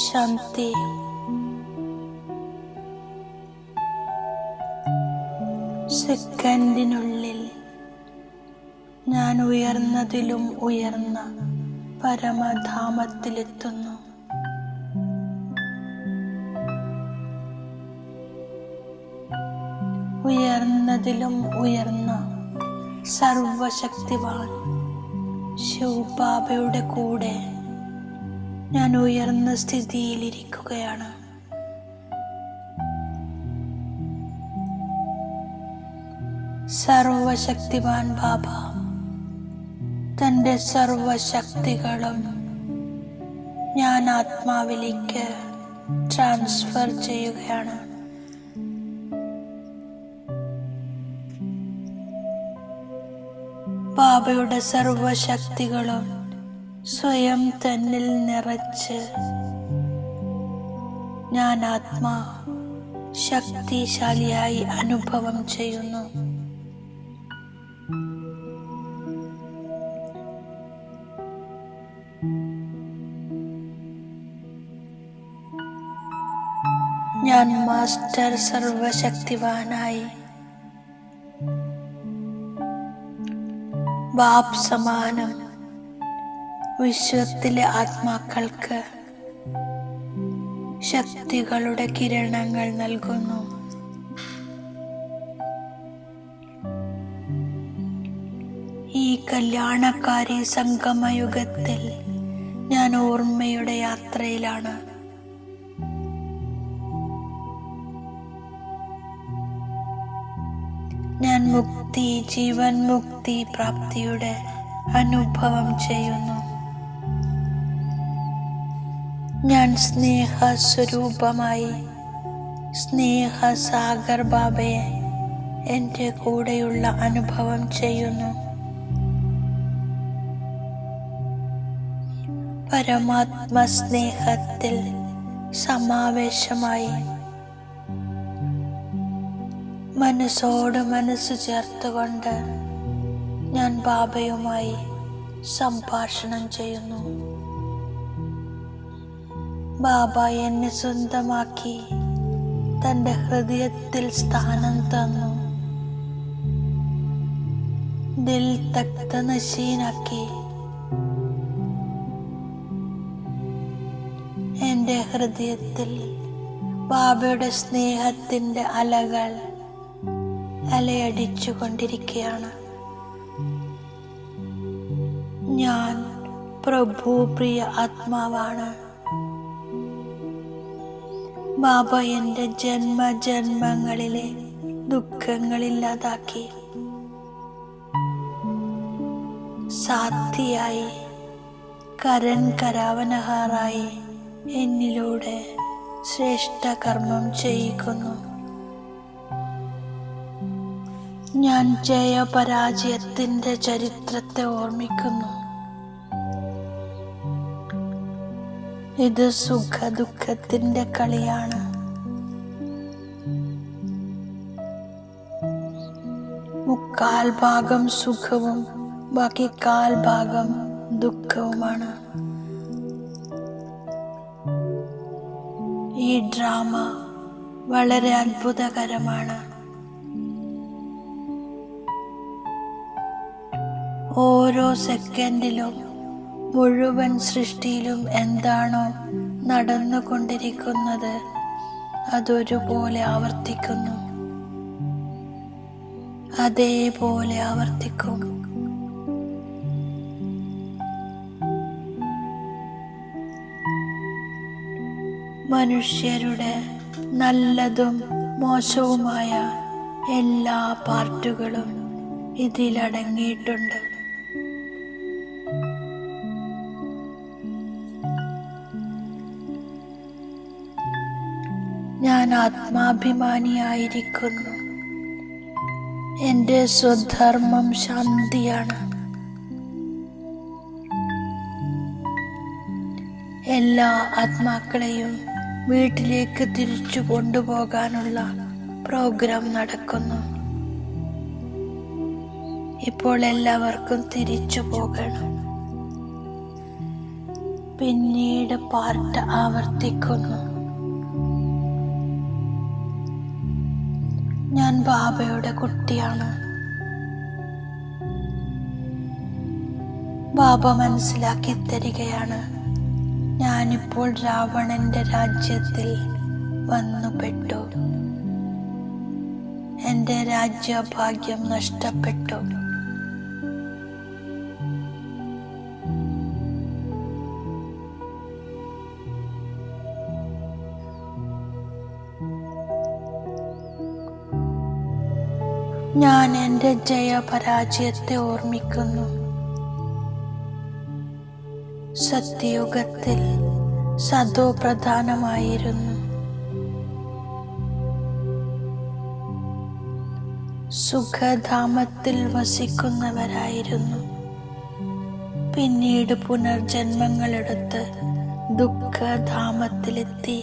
ശാന്തി. സെക്കൻഡിനുള്ളിൽ ഞാൻ ഉയർന്നതിലും ഉയർന്ന പരമധാമത്തിലെത്തുന്നു. ഉയർന്നതിലും ഉയർന്ന സർവശക്തിവാൻ ശിവബാബയുടെ കൂടെ ഞാൻ ഉയർന്ന സ്ഥിതിയിലിരിക്കുകയാണ്. സർവശക്തിവാൻ ബാബ തൻ്റെ സർവശക്തികളും ഞാൻ ആത്മാവിലേക്ക് ട്രാൻസ്ഫർ ചെയ്യുകയാണ്. ബാബയുടെ സർവശക്തികളും സ്വയം തന്നിൽ നിറച്ച് ഞാൻ ആത്മാ ശക്തിശാലിയായി അനുഭവം ചെയ്യുന്നു. ഞാൻ മാസ്റ്റർ സർവശക്തിവാനായി ബാബ് സമാനം വിശ്വത്തിലെ ആത്മാക്കൾക്ക് ശക്തികളുടെ കിരണങ്ങൾ നൽകുന്നു. ഈ കല്യാണക്കാരി സംഗമയുഗത്തിൽ ഞാൻ ഓർമ്മയുടെ യാത്രയിലാണ്. ഞാൻ മുക്തി, ജീവൻ മുക്തി പ്രാപ്തിയുടെ അനുഭവം ചെയ്യുന്നു. ഞാൻ സ്നേഹസ്വരൂപമായി സ്നേഹസാഗർ ബാബയെ എൻ്റെ കൂടെയുള്ള അനുഭവം ചെയ്യുന്നു. പരമാത്മ സ്നേഹത്തിൽ സമാവേശമായി മനസ്സോട് മനസ്സ് ചേർത്തുകൊണ്ട് ഞാൻ ബാബയുമായി സംഭാഷണം ചെയ്യുന്നു. ബാബ എന്നെ സ്വന്തമാക്കി തൻ്റെ ഹൃദയത്തിൽ സ്ഥാനം തന്നു. ദിൽ തക്ത നശീനാക്കി എൻ്റെ ഹൃദയത്തിൽ ബാബയുടെ സ്നേഹത്തിൻ്റെ അലകൾ അലയടിച്ചു കൊണ്ടിരിക്കുകയാണ്. ഞാൻ പ്രഭു പ്രിയ ആത്മാവാണ്. ബാബ എൻ്റെ ജന്മജന്മങ്ങളിലെ ദുഃഖങ്ങളില്ലാതാക്കി സാധ്യയായി കരൻ കരാവനഹാറായി എന്നിലൂടെ ശ്രേഷ്ഠ കർമ്മം ചെയ്യിക്കുന്നു. ഞാൻ ജയപരാജയത്തിൻ്റെ ചരിത്രത്തെ ഓർമ്മിക്കുന്നു. ഇത് സുഖദുഃഖത്തിൻ്റെ കളിയാണ്. മുക്കാൽ ഭാഗം സുഖവും ബാക്കി കാൽ ഭാഗം ദുഃഖവുമാണ്. ഈ ഡ്രാമ വളരെ അത്ഭുതകരമാണ്. ഓരോ സെക്കൻഡിലും മുഴുവൻ സൃഷ്ടിയിലും എന്താണോ നടന്നുകൊണ്ടിരിക്കുന്നത് അതൊരുപോലെ ആവർത്തിക്കുന്നു. അതേപോലെ ആവർത്തിക്കും. മനുഷ്യരുടെ നല്ലതും മോശവുമായ എല്ലാ പാർട്ടുകളും ഇതിലടങ്ങിയിട്ടുണ്ട്. ഞാൻ ആത്മാഭിമാനിയായിരിക്കുന്നു. എൻ്റെ സ്വധർമ്മം ശാന്തിയാണ്. എല്ലാ ആത്മാക്കളെയും വീട്ടിലേക്ക് തിരിച്ചു കൊണ്ടുപോകാനുള്ള പ്രോഗ്രാം നടക്കുന്നു. ഇപ്പോൾ എല്ലാവർക്കും തിരിച്ചു പോകണം. പിന്നീട് പാർട്ട് ആവർത്തിക്കുന്നു. ഞാൻ ബാബയുടെ കുട്ടിയാണ്. ബാബ മനസ്സിലാക്കി തരികയാണ്, ഞാനിപ്പോൾ രാവണന്റെ രാജ്യത്തിൽ വന്നുപെട്ടു. എന്റെ രാജ്യഭാഗ്യം നഷ്ടപ്പെട്ടു. ഞാൻ എന്റെ ജയപരാജയത്തെ ഓർമ്മിക്കുന്നു. സത്യയുഗത്തിൽ സതോ പ്രധാനമായിരുന്നു. സുഖധാമത്തിൽ വസിക്കുന്നവരായിരുന്നു. പിന്നീട് പുനർജന്മങ്ങളെടുത്ത് ദുഃഖധാമത്തിലെത്തി,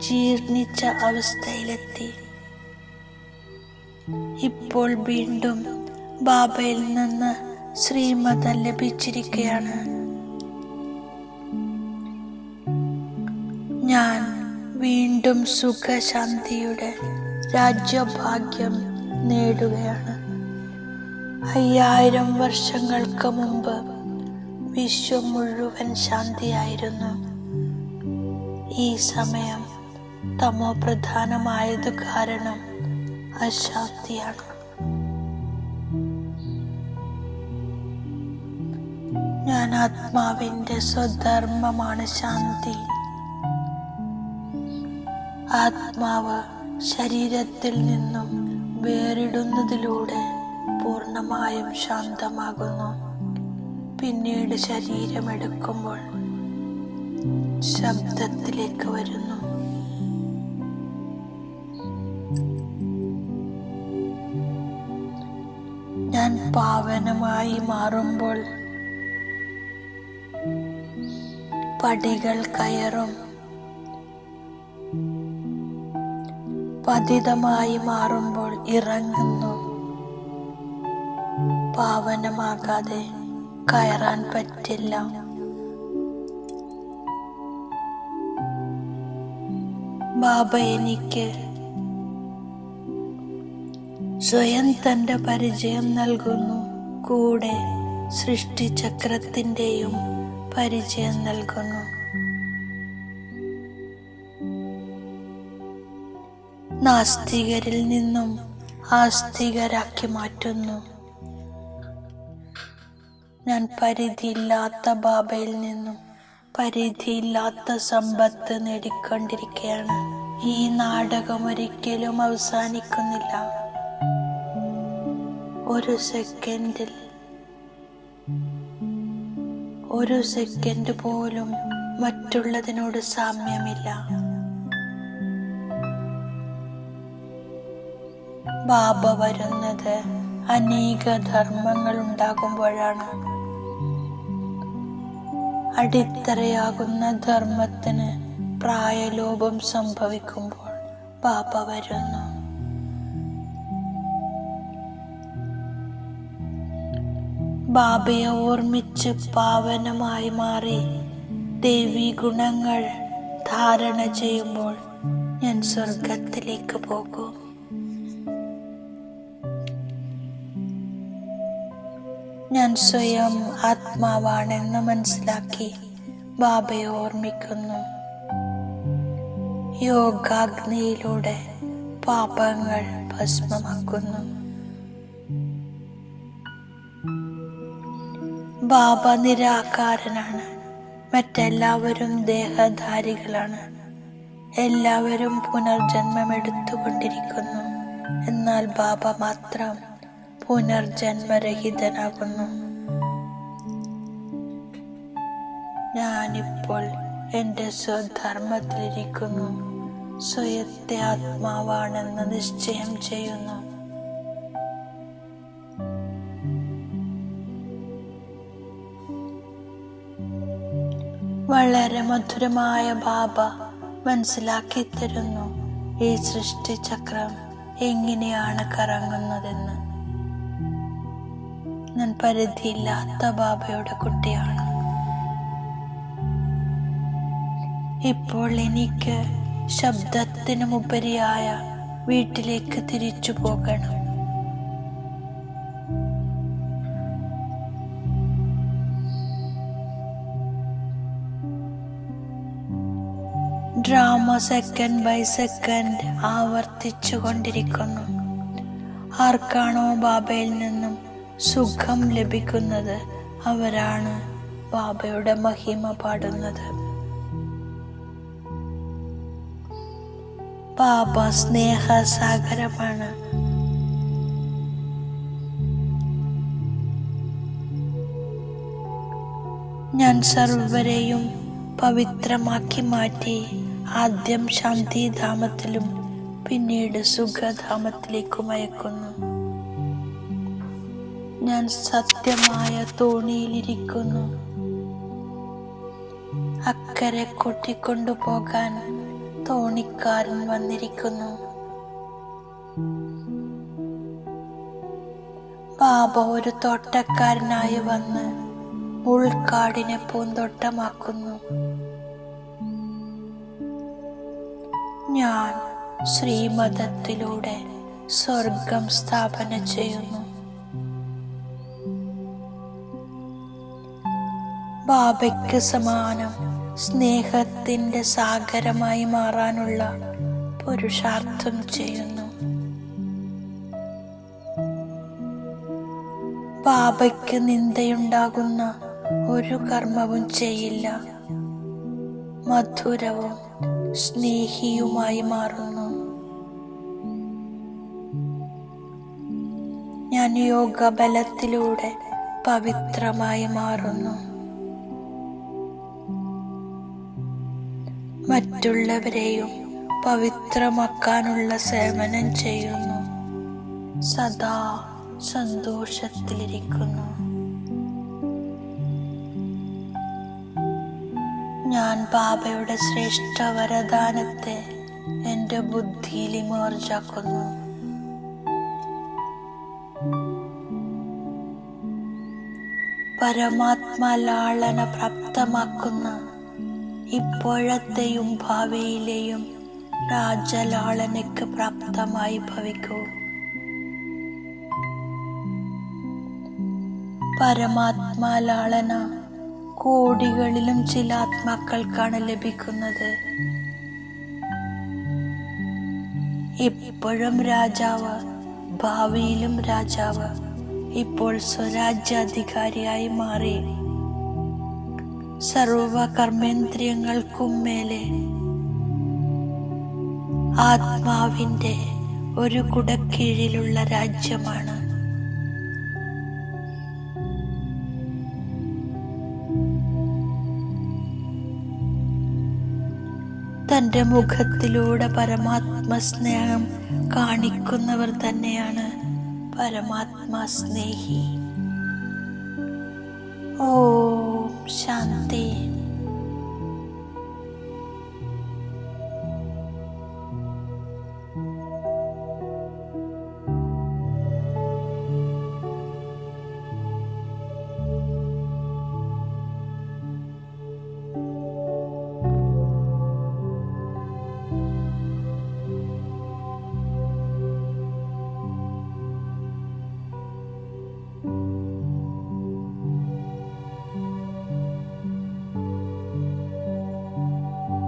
ജീർണിച്ച അവസ്ഥയിലെത്തി. ഇപ്പോൾ വീണ്ടും ബാബയിൽ നിന്ന് ശ്രീമതം ലഭിച്ചിരിക്കുകയാണ്. ഞാൻ വീണ്ടും സുഖശാന്തിയുടെ രാജ്യഭാഗ്യം നേടുകയാണ്. 5000 വർഷങ്ങൾക്ക് മുമ്പ് വിശ്വം മുഴുവൻ ശാന്തിയായിരുന്നു. ഈ സമയം തമോ പ്രധാനമായത് കാരണം അശാന്തിയാണ്. ഞാൻ ആത്മാവിന്റെ സ്വധർമ്മമാണ് ശാന്തി. ആത്മാവ് ശരീരത്തിൽ നിന്നും വേറിടുന്നതിലൂടെ പൂർണ്ണമായും ശാന്തമാകുന്നു. പിന്നീട് ശരീരമെടുക്കുമ്പോൾ ശബ്ദത്തിലേക്ക് വരുന്നു. ഞാൻ പാവനമായി മാറുമ്പോൾ പടികൾ കയറും. പതിതമായി മാറുമ്പോൾ ഇറങ്ങുന്നു. പാവനമാകാതെ കയറാൻ പറ്റില്ല. ബാബ എനിക്ക് സ്വയം തന്റെ പരിചയം നൽകുന്നു. കൂടെ സൃഷ്ടിചക്രത്തിന്റെയും പരിചയം നൽകുന്നു. നാസ്തികരിൽ നിന്നും ആസ്തികരാക്കി മാറ്റുന്നു. ഞാൻ പരിധിയില്ലാത്ത ബാബയിൽ നിന്നും പരിധിയില്ലാത്ത സമ്പത്ത് നേടിക്കൊണ്ടിരിക്കുകയാണ്. ഈ നാടകം ഒരിക്കലും അവസാനിക്കുന്നില്ല. ഒരു സെക്കൻഡ് പോലും മറ്റുള്ളതിനോട് സാമ്യമില്ല. ബാബ വരുന്നത് അനേക ധർമ്മങ്ങൾ ഉണ്ടാകുമ്പോഴാണ്. അടിത്തറയാകുന്ന ധർമ്മത്തിന് പ്രായലോപം സംഭവിക്കുമ്പോൾ ബാബ വരുന്നു. ബാബയെ ഓർമ്മിച്ച് പാവനമായി മാറി ദേവീ ഗുണങ്ങൾ ധാരണ ചെയ്യുമ്പോൾ ഞാൻ സ്വർഗത്തിലേക്ക് പോകും. ഞാൻ സ്വയം ആത്മാവാണെന്ന് മനസ്സിലാക്കി ബാബയെ ഓർമ്മിക്കുന്നു. യോഗാഗ്നിയിലൂടെ പാപങ്ങൾ ഭസ്മമാക്കുന്നു. ബാബ നിരാകാരനാണ്. മറ്റെല്ലാവരും ദേഹധാരികളാണ്. എല്ലാവരും പുനർജന്മമെടുത്തുകൊണ്ടിരിക്കുന്നു. എന്നാൽ ബാബ മാത്രം പുനർജന്മരഹിതനാകുന്നു. ഞാനിപ്പോൾ എൻ്റെ സ്വധർമ്മത്തിലിരിക്കുന്നു. സ്വയത്തെ ആത്മാവാണെന്ന് നിശ്ചയം ചെയ്യുന്നു. വളരെ മധുരമായ ബാബ മനസ്സിലാക്കി തരുന്നു ഈ സൃഷ്ടിചക്രം എങ്ങനെയാണ് കറങ്ങുന്നതെന്ന്. ഞാൻ പരിധിയില്ലാത്ത ബാബയുടെ കുട്ടിയാണ്. ഇപ്പോൾ എനിക്ക് ശബ്ദത്തിനുമുപരിയായ വീട്ടിലേക്ക് തിരിച്ചു പോകണം. ഡ്രാമ സെക്കൻഡ് ബൈ സെക്കൻഡ് ആവർത്തിച്ചു കൊണ്ടിരിക്കുന്നു. ആർക്കാണോ ബാബയിൽ നിന്നും സുഖം ലഭിക്കുന്നത് അവരാണ് ബാബയുടെ മഹിമ പാടുന്നത്. ബാബ സ്നേഹസാഗരമാണ്. ഞാൻ സർവരെയും പവിത്രമാക്കി മാറ്റി ആദ്യം ശാന്തിധാമത്തിലും പിന്നീട് സുഖധാമത്തിലേക്കും അയക്കുന്നു. ഞാൻ സത്യമായ തോണിയിലിരിക്കുന്നു. അക്കരെ കൊട്ടിക്കൊണ്ടുപോകാൻ തോണിക്കാരൻ വന്നിരിക്കുന്നു. ബാബ ഒരു തോട്ടക്കാരനായി വന്ന് ഉൾക്കാടിനെ പൂന്തോട്ടമാക്കുന്നു. ഞാൻ ശ്രീമതത്തിലൂടെ സ്വർഗം സ്ഥാപന ചെയ്യുന്നു. ബാബയ്ക്ക് സമാനം സ്നേഹത്തിന്റെ സാഗരമായി മാറാനുള്ള പുരുഷാർത്ഥം ചെയ്യുന്നു. ബാബയ്ക്ക് നിന്ദയുണ്ടാകുന്ന ഒരു കർമ്മവും ചെയ്യില്ല. മധുരവും സ്നേഹിയുമായി മാറുന്നു. ഞാൻ യോഗബലത്തിലൂടെ പവിത്രമായി മാറുന്നു. മറ്റുള്ളവരെയും പവിത്രമാക്കാനുള്ള സേവനം ചെയ്യുന്നു. സദാ സന്തോഷത്തിലിരിക്കുന്നു. ഞാൻ ബാബയുടെ ശ്രേഷ്ഠ വരദാനത്തെ എൻ്റെ ബുദ്ധിയിൽ ഇമേർജാക്കുന്നു. പരമാത്മാ ലാളന പ്രാപ്തമാക്കുന്ന ഇപ്പോഴത്തെയും ഭാവിയിലെയും രാജലാളനയ്ക്ക് പ്രാപ്തമായി ഭവിക്കൂ. പരമാത്മാ ലാളന കോടികളിലും ചില ആത്മാക്കൾക്കാണ് ലഭിക്കുന്നത്. ഇപ്പോഴും രാജാവ്, ഭാവിയിലും രാജാവ്. ഇപ്പോൾ സ്വരാജ്യാധികാരിയായി മാറി സർവ കർമ്മേന്ദ്രിയങ്ങൾക്കും മേലെ ആത്മാവിൻ്റെ ഒരു കുടക്കീഴിലുള്ള രാജ്യമാണ്. തൻ്റെ മുഖത്തിലൂടെ പരമാത്മ സ്നേഹം കാണിക്കുന്നവർ തന്നെയാണ് പരമാത്മാ സ്നേഹി. ഓം ശാന്തി.